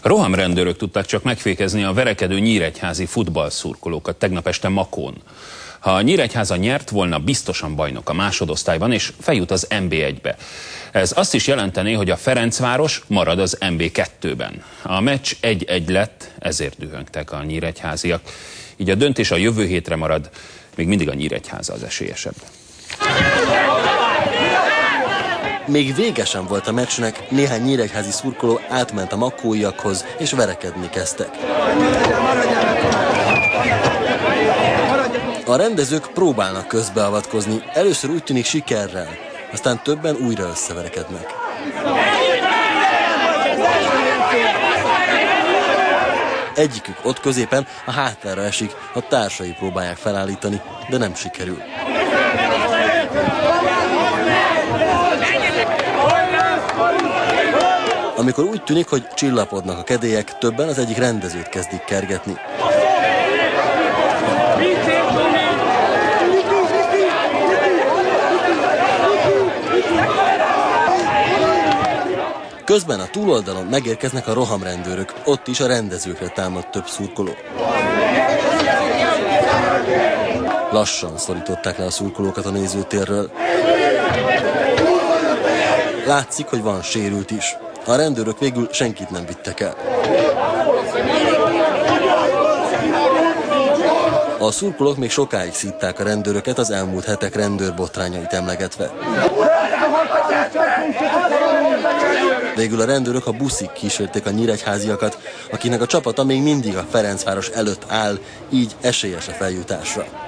Rohamrendőrök tudták csak megfékezni a verekedő nyíregyházi futballszurkolókat tegnap este Makón. Ha a Nyíregyháza nyert volna, biztosan bajnok a másodosztályban és feljut az NB1-be. Ez azt is jelentené, hogy a Ferencváros marad az NB2-ben. A meccs 1-1 lett, ezért dühöngtek a nyíregyháziak. Így a döntés a jövő hétre marad, még mindig a Nyíregyháza az esélyesebb. Még vége sem volt a meccsnek, néhány nyíregyházi szurkoló átment a makóiakhoz és verekedni kezdtek. A rendezők próbálnak közbeavatkozni, először úgy tűnik sikerrel, aztán többen újra összeverekednek. Egyikük ott középen a háttára esik, a társai próbálják felállítani, de nem sikerül. Amikor úgy tűnik, hogy csillapodnak a kedélyek, többen az egyik rendezőt kezdik kergetni. Közben a túloldalon megérkeznek a rohamrendőrök, ott is a rendezőkre támad több szurkoló. Lassan szorították le a szurkolókat a nézőtérről. Látszik, hogy van sérült is. A rendőrök végül senkit nem vittek el. A szurkolók még sokáig szítták a rendőröket, az elmúlt hetek rendőrbotrányait emlegetve. Végül a rendőrök a buszig kísérték a nyíregyháziakat, akinek a csapata még mindig a Ferencváros előtt áll, így esélyes a feljutásra.